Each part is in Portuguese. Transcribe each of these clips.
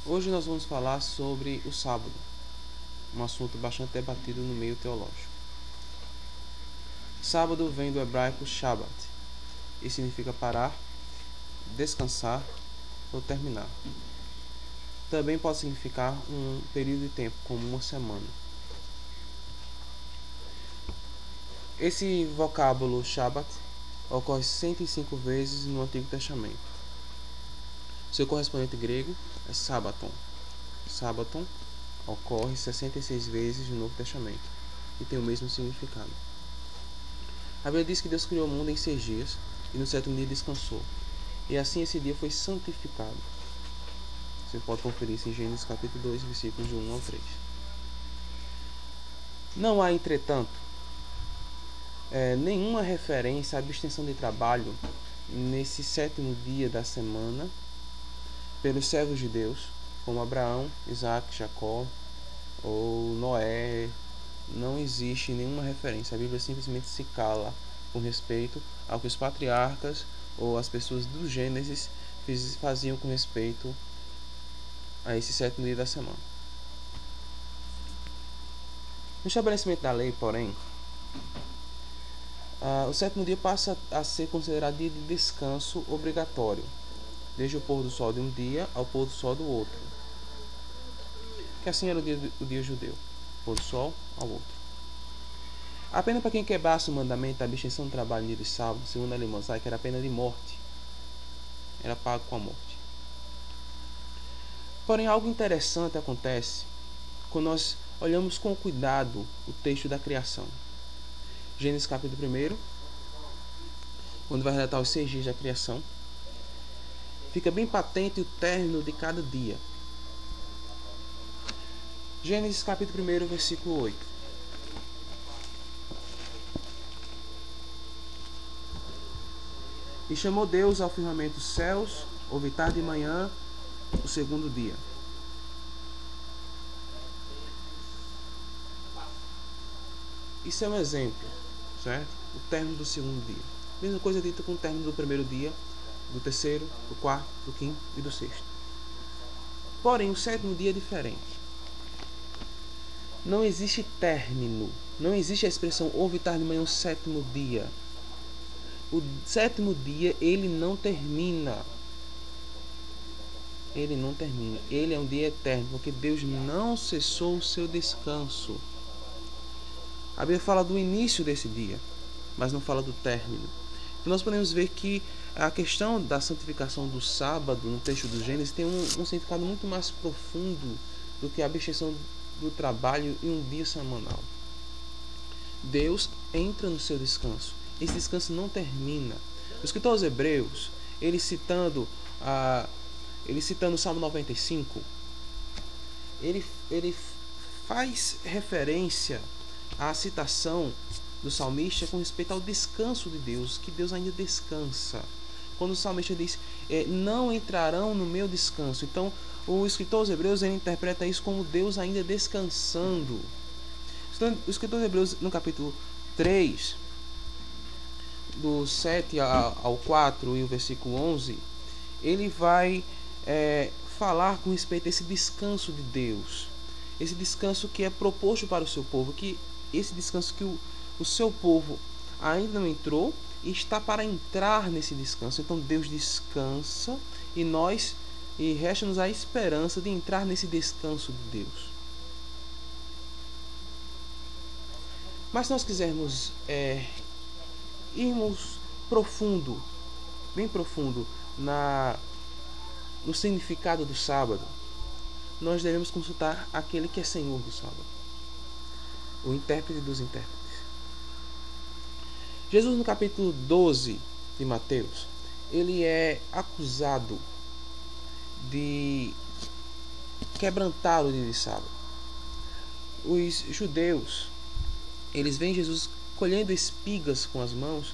Hoje nós vamos falar sobre o sábado, um assunto bastante debatido no meio teológico. Sábado vem do hebraico Shabbat e significa parar, descansar ou terminar. Também pode significar um período de tempo, como uma semana. Esse vocábulo Shabbat ocorre 105 vezes no Antigo Testamento. Seu correspondente grego é Sabaton. Sabaton ocorre 66 vezes no Novo Testamento e tem o mesmo significado. A Bíblia diz que Deus criou o mundo em 6 dias e no 7º dia descansou. E assim esse dia foi santificado. Você pode conferir isso em Gênesis capítulo 2, versículos de 1 ao 3. Não há, entretanto, nenhuma referência à abstenção de trabalho nesse 7º dia da semana pelos servos de Deus, como Abraão, Isaac, Jacó ou Noé. Não existe nenhuma referência. A Bíblia simplesmente se cala com respeito ao que os patriarcas ou as pessoas do Gênesis faziam com respeito a esse 7º dia da semana. No estabelecimento da lei, porém, o 7º dia passa a ser considerado dia de descanso obrigatório, desde o pôr do sol de um dia ao pôr do sol do outro. Que assim era o dia judeu, pôr do sol ao outro. A pena para quem quebrasse o mandamento da abstenção do trabalho no dia de sábado, segundo a lei mosaica, era a pena de morte. Era pago com a morte. Porém, algo interessante acontece quando nós olhamos com cuidado o texto da criação. Gênesis capítulo 1, quando vai relatar os 6 dias da criação, fica bem patente o término de cada dia. Gênesis capítulo 1, versículo 8. E chamou Deus ao firmamento dos céus, houve tarde e manhã, o 2º dia. Isso é um exemplo, certo? O término do 2º dia. Mesma coisa dita com o término do 1º dia, do 3º, do 4º, do 5º e do 6º. Porém, o 7º dia é diferente. Não existe término. Não existe a expressão houve tarde e manhã o 7º dia. O 7º dia, ele não termina. Ele não termina. Ele é um dia eterno, porque Deus não cessou o seu descanso. A Bíblia fala do início desse dia, mas não fala do término. E nós podemos ver que a questão da santificação do sábado, no texto do Gênesis, tem um significado muito mais profundo do que a abstenção do trabalho em um dia semanal. Deus entra no seu descanso. Esse descanso não termina. O escritor aos Hebreus, ele citando o Salmo 95, ele faz referência à citação do salmista com respeito ao descanso de Deus, que Deus ainda descansa. Quando o salmista diz, não entrarão no meu descanso. Então, o escritor aos Hebreus, ele interpreta isso como Deus ainda descansando. O escritor aos Hebreus, no capítulo 3, do 7 ao 4 e o versículo 11, ele vai falar com respeito a esse descanso de Deus, esse descanso que é proposto para o seu povo, que esse descanso que o seu povo ainda não entrou e está para entrar nesse descanso. Então Deus descansa e resta-nos a esperança de entrar nesse descanso de Deus. Mas se nós quisermos irmos profundo, bem profundo no significado do sábado, nós devemos consultar aquele que é Senhor do sábado, o intérprete dos intérpretes. Jesus, no capítulo 12 de Mateus, ele é acusado de quebrantar o dia de sábado. Os judeus, eles veem Jesus colhendo espigas com as mãos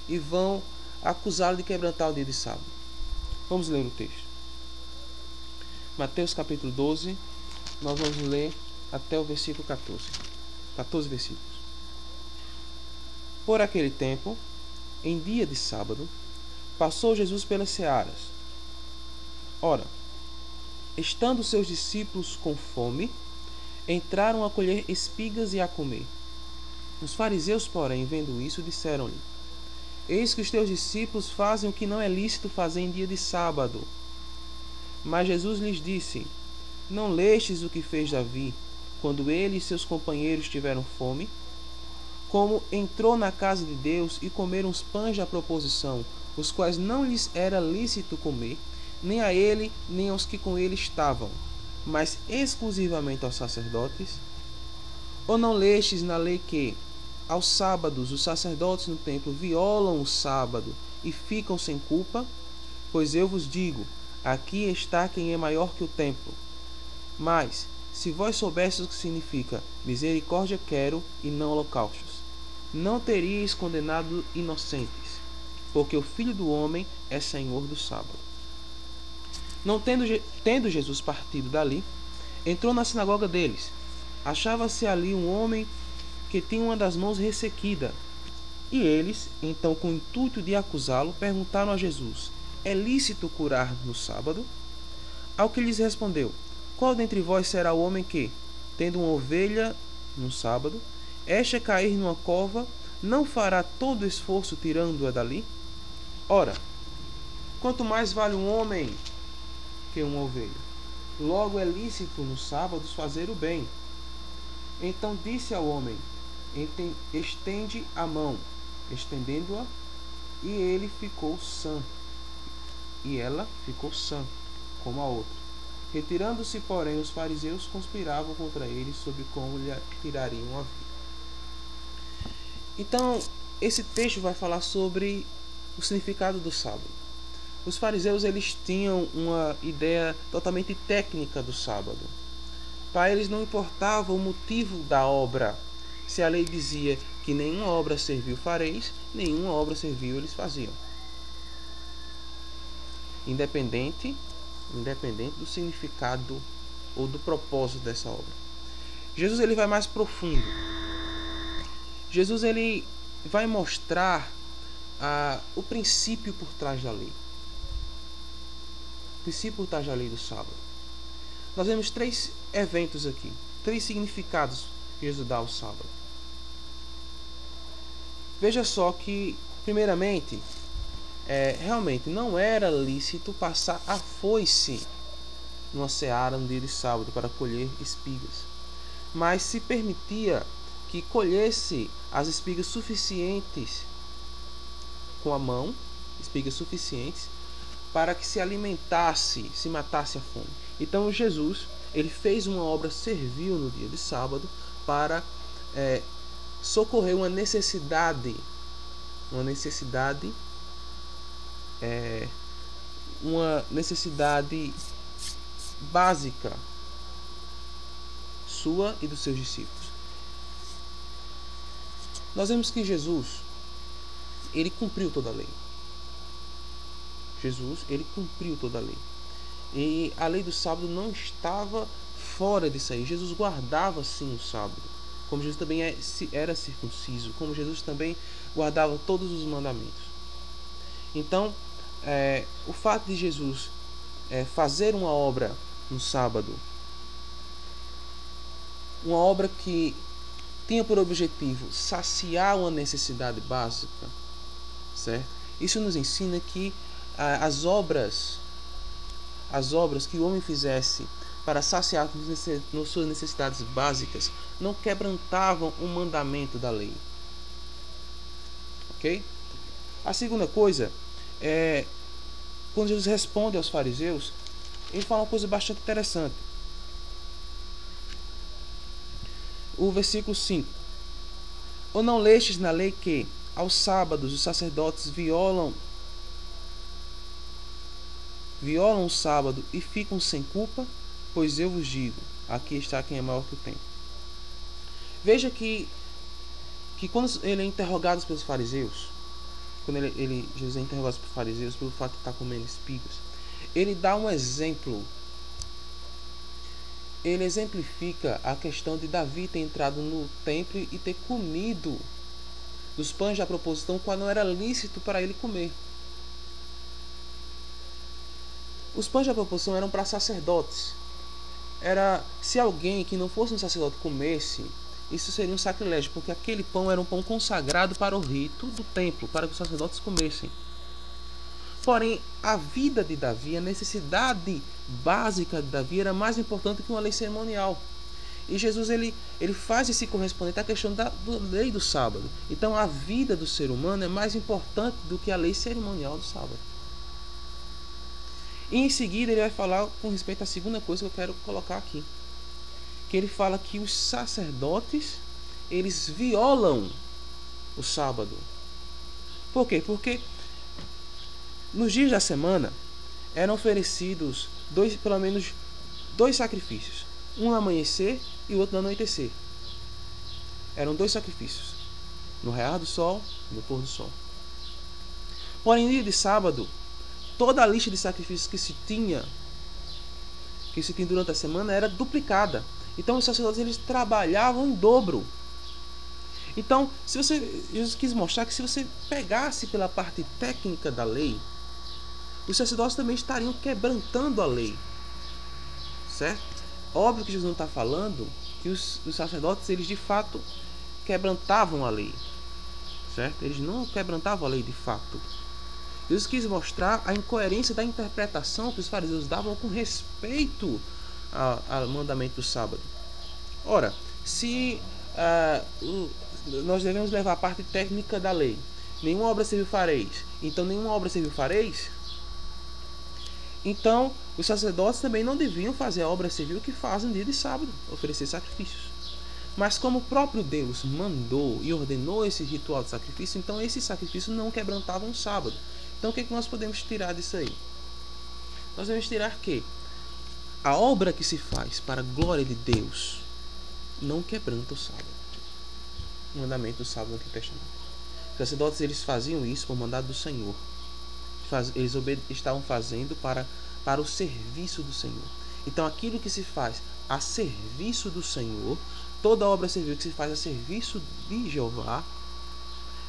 e vão acusá-lo de quebrantar o dia de sábado. Vamos ler o texto. Mateus capítulo 12, nós vamos ler até o versículo 14. 14 versículos. Por aquele tempo, em dia de sábado, passou Jesus pelas searas. Ora, estando seus discípulos com fome, entraram a colher espigas e a comer. Os fariseus, porém, vendo isso, disseram-lhe: Eis que os teus discípulos fazem o que não é lícito fazer em dia de sábado. Mas Jesus lhes disse: Não lestes o que fez Davi, quando ele e seus companheiros tiveram fome? Como entrou na casa de Deus e comeram os pães da proposição, os quais não lhes era lícito comer, nem a ele, nem aos que com ele estavam, mas exclusivamente aos sacerdotes? Ou não lestes na lei que, aos sábados, os sacerdotes no templo violam o sábado e ficam sem culpa? Pois eu vos digo, aqui está quem é maior que o templo. Mas, se vós soubesseis o que significa misericórdia quero e não holocaustos, não teríeis condenado inocentes, porque o Filho do Homem é Senhor do sábado. Não tendo Jesus partido dali, entrou na sinagoga deles. Achava-se ali um homem que tinha uma das mãos ressequida. E eles, então, com o intuito de acusá-lo, perguntaram a Jesus: É lícito curar no sábado? Ao que lhes respondeu: Qual dentre vós será o homem que, tendo uma ovelha no sábado, esta cair numa cova, não fará todo o esforço tirando-a dali? Ora, quanto mais vale um homem que uma ovelha. Logo é lícito nos sábados fazer o bem. Então disse ao homem: Estende a mão. Estendendo-a, e ele ficou sã. E ela ficou sã, como a outra. Retirando-se, porém, os fariseus conspiravam contra ele sobre como lhe tirariam a vida. Então, esse texto vai falar sobre o significado do sábado. Os fariseus, eles tinham uma ideia totalmente técnica do sábado. Para eles não importava o motivo da obra. Se a lei dizia que nenhuma obra servil fareis, nenhuma obra servil eles faziam. Independente do significado ou do propósito dessa obra. Jesus, ele vai mais profundo. Jesus, ele vai mostrar o princípio por trás da lei. O princípio por trás da lei do sábado. Nós vemos 3 eventos aqui, 3 significados que Jesus dá ao sábado. Veja só que, primeiramente, realmente não era lícito passar a foice numa seara no dia de sábado para colher espigas, mas se permitia que colhesse as espigas suficientes com a mão, espigas suficientes, para que se alimentasse, se matasse a fome. Então Jesus, ele fez uma obra servil no dia de sábado para socorrer uma necessidade básica sua e dos seus discípulos. Nós vemos que Jesus, ele cumpriu toda a lei. Jesus, ele cumpriu toda a lei. E a lei do sábado não estava fora disso aí. Jesus guardava sim o sábado. Como Jesus também era circunciso. Como Jesus também guardava todos os mandamentos. Então, o fato de Jesus fazer uma obra no sábado, uma obra que tinha por objetivo saciar uma necessidade básica, certo? Isso nos ensina que as obras que o homem fizesse para saciar suas necessidades básicas não quebrantavam o mandamento da lei. Ok? A segunda coisa é quando Jesus responde aos fariseus, ele fala uma coisa bastante interessante. O versículo 5: Ou não lestes na lei que, aos sábados, os sacerdotes violam o sábado e ficam sem culpa? Pois eu vos digo, aqui está quem é maior que o templo. Veja que quando ele é interrogado pelos fariseus, Jesus é interrogado pelos fariseus pelo fato de estar comendo espigas, ele dá um exemplo. Ele exemplifica a questão de Davi ter entrado no templo e ter comido dos pães da proposição quando não era lícito para ele comer. Os pães da proposição eram para sacerdotes. Se alguém que não fosse um sacerdote comesse, isso seria um sacrilégio, porque aquele pão era um pão consagrado para o rito do templo, para que os sacerdotes comessem. Porém, a vida de Davi, a necessidade básica de Davi era mais importante que uma lei cerimonial. E Jesus ele faz esse correspondente à questão da lei do sábado. Então a vida do ser humano é mais importante do que a lei cerimonial do sábado. E em seguida ele vai falar com respeito à segunda coisa que eu quero colocar aqui. Que ele fala que os sacerdotes, eles violam o sábado. Por quê? Porque nos dias da semana eram oferecidos pelo menos dois sacrifícios. Um no amanhecer e o outro no anoitecer. Eram dois sacrifícios. No raiar do sol e no pôr do sol. Porém, no dia de sábado, toda a lista de sacrifícios que se tinha durante a semana era duplicada. Então os sacerdotes eles trabalhavam em dobro. Então, Jesus quis mostrar que se você pegasse pela parte técnica da lei, os sacerdotes também estariam quebrantando a lei. Certo? Óbvio que Jesus não está falando que os sacerdotes eles de fato quebrantavam a lei. Certo? Eles não quebrantavam a lei de fato. Jesus quis mostrar a incoerência da interpretação que os fariseus davam com respeito ao mandamento do sábado. Ora, se nós devemos levar a parte técnica da lei, nenhuma obra civil fareis, então nenhuma obra civil fareis, então os sacerdotes também não deviam fazer a obra civil que fazem no dia de sábado, oferecer sacrifícios. Mas como o próprio Deus mandou e ordenou esse ritual de sacrifício, então esses sacrifícios não quebrantavam o sábado. Então o que nós podemos tirar disso aí? Nós devemos tirar que a obra que se faz para a glória de Deus não quebranta o sábado. O mandamento do sábado no Antigo Testamento. Os sacerdotes eles faziam isso por mandado do Senhor. Eles estavam fazendo para o serviço do Senhor. Então aquilo que se faz a serviço do Senhor, toda obra civil que se faz a serviço de Jeová,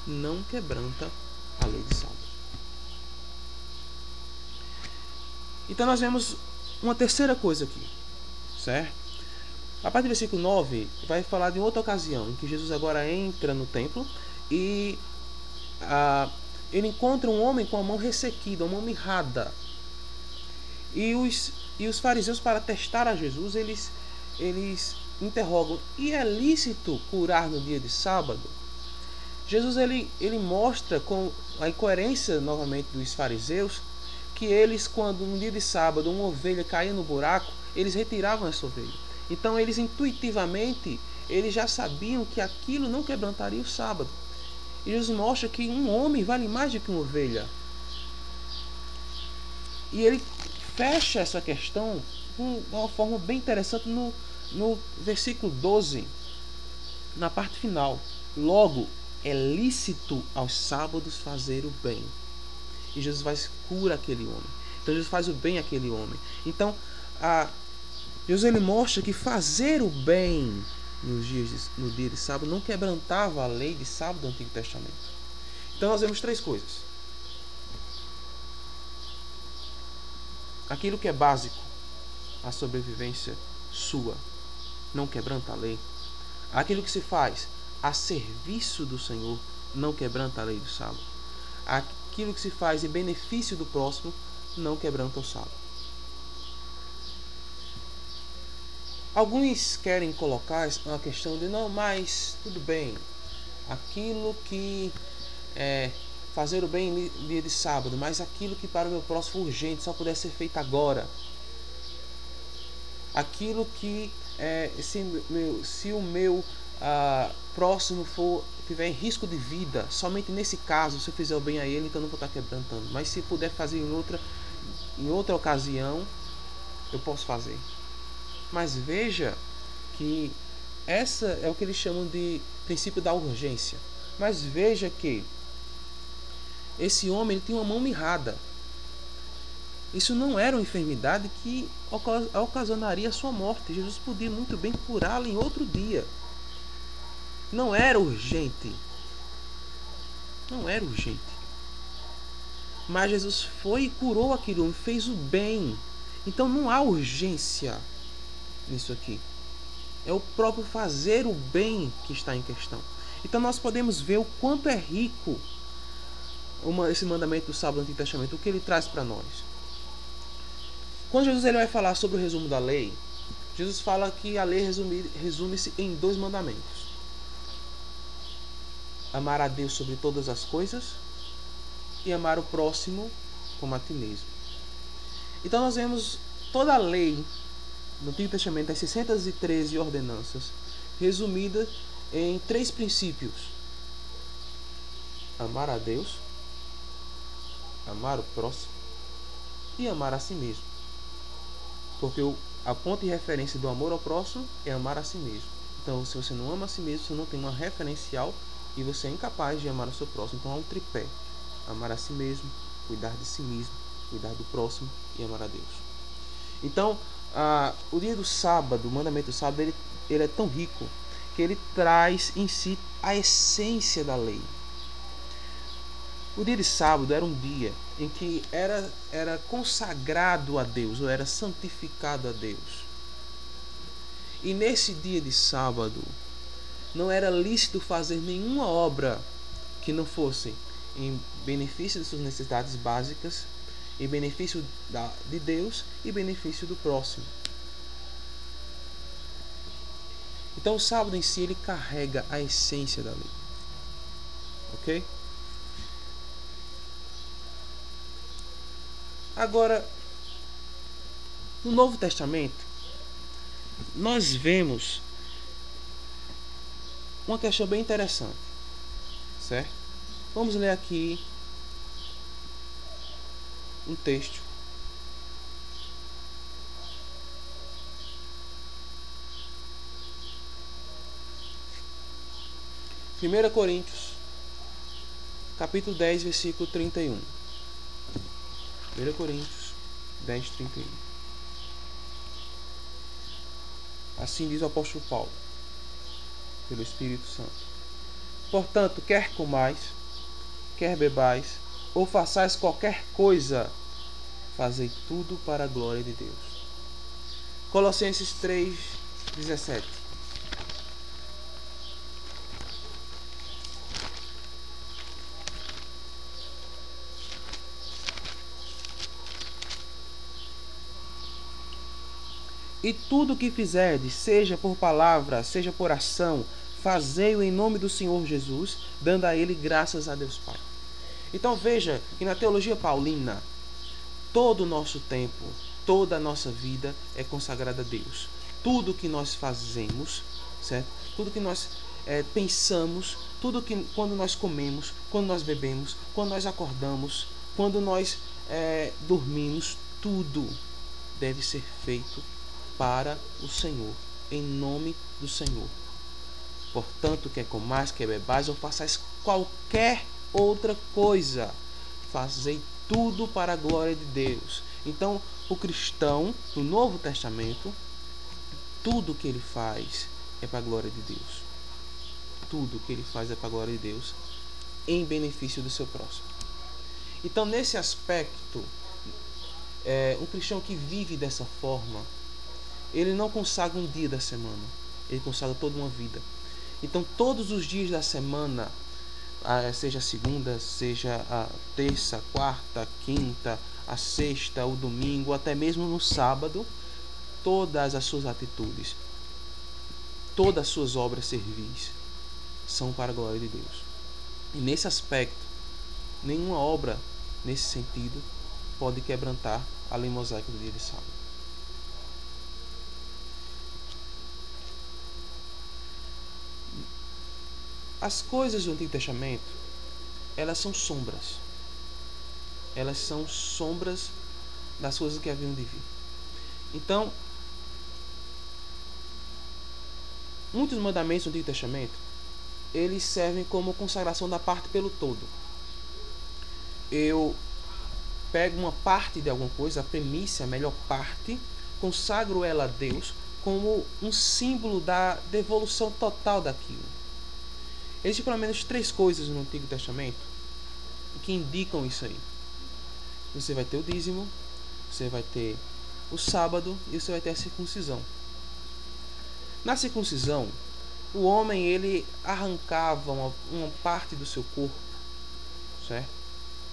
não quebranta a lei de sábado. Então nós vemos uma terceira coisa aqui, certo? A partir do versículo 9 vai falar de outra ocasião em que Jesus agora entra no templo e ele encontra um homem com a mão ressequida, uma mão mirrada. E os fariseus, para testar a Jesus, eles interrogam: e é lícito curar no dia de sábado? Jesus ele mostra com a incoerência novamente dos fariseus que eles, quando no dia de sábado uma ovelha caía no buraco, eles retiravam essa ovelha. Então eles intuitivamente eles já sabiam que aquilo não quebrantaria o sábado. E Jesus mostra que um homem vale mais do que uma ovelha. E ele fecha essa questão de uma forma bem interessante no versículo 12, na parte final. Logo, é lícito aos sábados fazer o bem. E Jesus cura aquele homem. Então Jesus faz o bem àquele homem. Então Jesus ele mostra que fazer o bem no dia de sábado não quebrantava a lei de sábado do Antigo Testamento. Então nós vemos três coisas. Aquilo que é básico, a sobrevivência sua, não quebranta a lei. Aquilo que se faz a serviço do Senhor não quebranta a lei do sábado. Aquilo que se faz em benefício do próximo não quebranta o sábado. Alguns querem colocar uma questão de não, mas tudo bem, aquilo que é fazer o bem no dia de sábado, mas aquilo que para o meu próximo urgente só puder ser feito agora. Aquilo que se o meu próximo tiver em risco de vida, somente nesse caso, se eu fizer o bem a ele, então não vou estar quebrantando. Mas se puder fazer em outra ocasião, eu posso fazer. Mas veja que essa é o que eles chamam de princípio da urgência. Mas veja que esse homem ele tinha uma mão mirrada. Isso não era uma enfermidade que ocasionaria a sua morte. Jesus podia muito bem curá-la em outro dia. Não era urgente. Não era urgente. Mas Jesus foi e curou aquele homem, fez o bem. Então não há urgência nisso aqui. É o próprio fazer o bem que está em questão. Então nós podemos ver o quanto é rico esse mandamento do sábado do Antigo Testamento, o que ele traz para nós. Quando Jesus ele vai falar sobre o resumo da lei, Jesus fala que a lei resume-se em 2 mandamentos: amar a Deus sobre todas as coisas e amar o próximo como a ti mesmo. Então nós vemos toda a lei no Antigo Testamento, as 613 ordenanças, resumida em 3 princípios: amar a Deus, amar o próximo e amar a si mesmo. Porque a ponto de referência do amor ao próximo é amar a si mesmo. Então, se você não ama a si mesmo, você não tem uma referencial e você é incapaz de amar o seu próximo. Então, há um tripé: amar a si mesmo, cuidar de si mesmo, cuidar do próximo e amar a Deus. Então, o dia do sábado, o mandamento do sábado, ele é tão rico que ele traz em si a essência da lei. O dia de sábado era um dia em que era consagrado a Deus, ou era santificado a Deus. E nesse dia de sábado não era lícito fazer nenhuma obra que não fosse em benefício de suas necessidades básicas, em benefício de Deus e benefício do próximo. Então o sábado em si ele carrega a essência da lei. Ok? Agora, no Novo Testamento, nós vemos uma questão bem interessante, certo? Vamos ler aqui um texto. Primeira Coríntios, capítulo 10, versículo 31. 1 Coríntios 10, 31. Assim diz o apóstolo Paulo, pelo Espírito Santo: portanto, quer comais, quer bebais, ou façais qualquer coisa, fazei tudo para a glória de Deus. Colossenses 3, 17. E tudo o que fizerdes, seja por palavra, seja por ação, fazei-o em nome do Senhor Jesus, dando a Ele graças a Deus Pai. Então veja que na teologia paulina, todo o nosso tempo, toda a nossa vida é consagrada a Deus. Tudo que nós fazemos, certo? Tudo que nós pensamos, tudo que quando nós comemos, quando nós bebemos, quando nós acordamos, quando nós dormimos, tudo deve ser feito para o Senhor, em nome do Senhor. Portanto, quer comais, quer bebais, ou façais qualquer outra coisa, fazei tudo para a glória de Deus. Então, o cristão do Novo Testamento, tudo que ele faz é para a glória de Deus. Tudo que ele faz é para a glória de Deus, em benefício do seu próximo. Então, nesse aspecto, um cristão que vive dessa forma, ele não consagra um dia da semana, ele consagra toda uma vida. Então todos os dias da semana, seja a segunda, seja a terça, a quarta, a quinta, a sexta, o domingo, até mesmo no sábado, todas as suas atitudes, todas as suas obras servis são para a glória de Deus. E nesse aspecto, nenhuma obra nesse sentido pode quebrantar a lei mosaica do dia de sábado. As coisas do Antigo Testamento, elas são sombras. Elas são sombras das coisas que haviam de vir. Então, muitos mandamentos do Antigo Testamento, eles servem como consagração da parte pelo todo. Eu pego uma parte de alguma coisa, a premissa, a melhor parte, consagro ela a Deus como um símbolo da devolução total daquilo. Existem pelo menos 3 coisas no Antigo Testamento que indicam isso aí. você vai ter o dízimo, você vai ter o sábado e você vai ter a circuncisão. Na circuncisão, o homem ele arrancava uma parte do seu corpo, certo?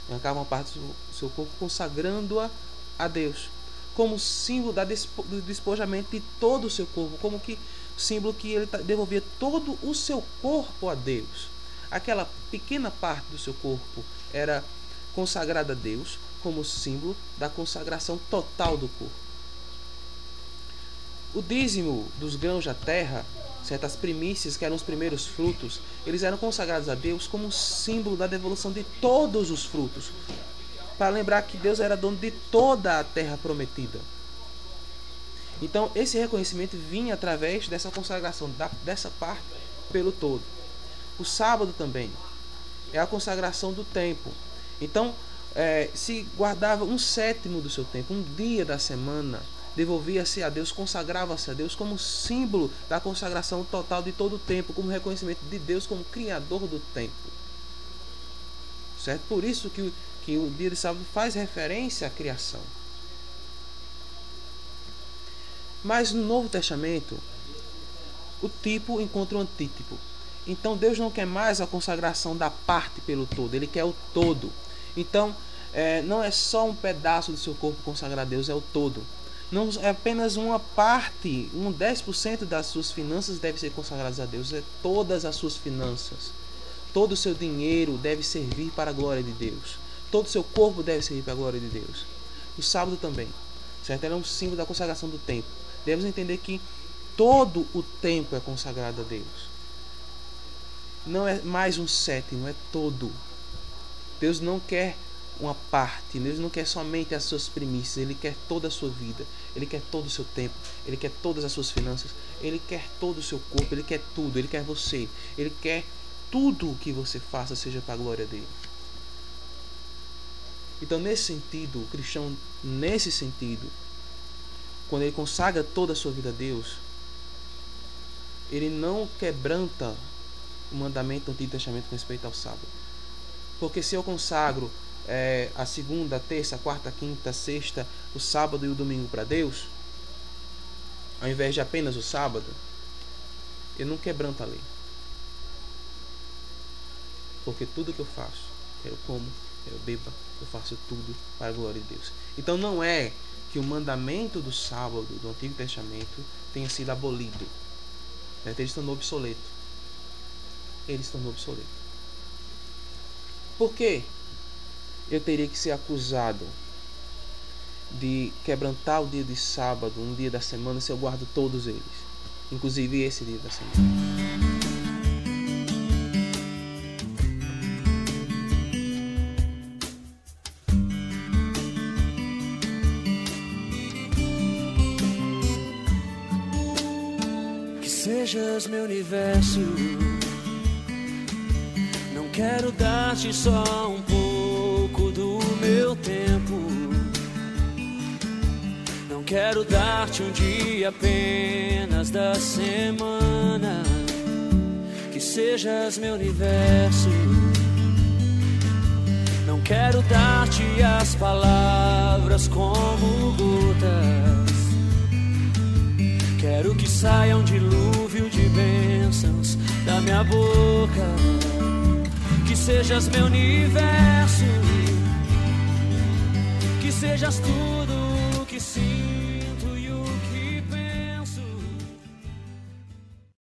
Arrancava uma parte do seu corpo, consagrando-a a Deus, como símbolo do despojamento de todo o seu corpo, como que símbolo que ele devolvia todo o seu corpo a Deus. Aquela pequena parte do seu corpo era consagrada a Deus, como símbolo da consagração total do corpo. O dízimo dos grãos da terra, certas primícias que eram os primeiros frutos, eles eram consagrados a Deus como símbolo da devolução de todos os frutos, para lembrar que Deus era dono de toda a terra prometida. Então esse reconhecimento vinha através dessa consagração dessa parte pelo todo. O sábado também é a consagração do tempo. Então se guardava 1/7 do seu tempo, um dia da semana, devolvia-se a Deus, consagrava-se a Deus como símbolo da consagração total de todo o tempo, como reconhecimento de Deus como Criador do tempo. Certo? Por isso que o dia de sábado faz referência à criação. Mas no Novo Testamento, o tipo encontra o antítipo. Então Deus não quer mais a consagração da parte pelo todo, Ele quer o todo. Então não é só um pedaço do seu corpo consagrar a Deus, é o todo. Não é apenas uma parte, 10% das suas finanças deve ser consagradas a Deus, é todas as suas finanças. Todo o seu dinheiro deve servir para a glória de Deus. Todo o seu corpo deve servir para a glória de Deus. O sábado também, certo? Ele é um símbolo da consagração do tempo. Devemos entender que todo o tempo é consagrado a Deus. Não é mais 1/7, é todo. Deus não quer uma parte, Deus não quer somente as suas primícias, Ele quer toda a sua vida, Ele quer todo o seu tempo, Ele quer todas as suas finanças, Ele quer todo o seu corpo, Ele quer tudo, Ele quer você, Ele quer tudo o que você faça seja para a glória dele. Então nesse sentido, o cristão nesse sentido, quando ele consagra toda a sua vida a Deus, ele não quebranta o mandamento do Antigo Testamento com respeito ao sábado. Porque se eu consagro a segunda, a terça, a quarta, a quinta, a sexta, o sábado e o domingo para Deus, ao invés de apenas o sábado, eu não quebranto a lei. Porque tudo que eu faço, eu como, eu beba, eu faço tudo para a glória de Deus. Então não é que o mandamento do sábado do Antigo Testamento tenha sido abolido. Ele se tornou obsoleto. Ele se tornou obsoleto. Por quê? Eu teria que ser acusado de quebrantar o dia de sábado, um dia da semana, se eu guardo todos eles, inclusive esse dia da semana. Que sejas meu universo, não quero dar-te só um pouco do meu tempo. Não quero dar-te um dia apenas da semana. Que sejas meu universo, não quero dar-te as palavras como gotas. Quero que saia um dilúvio de bênçãos da minha boca. Que sejas meu universo, que sejas tudo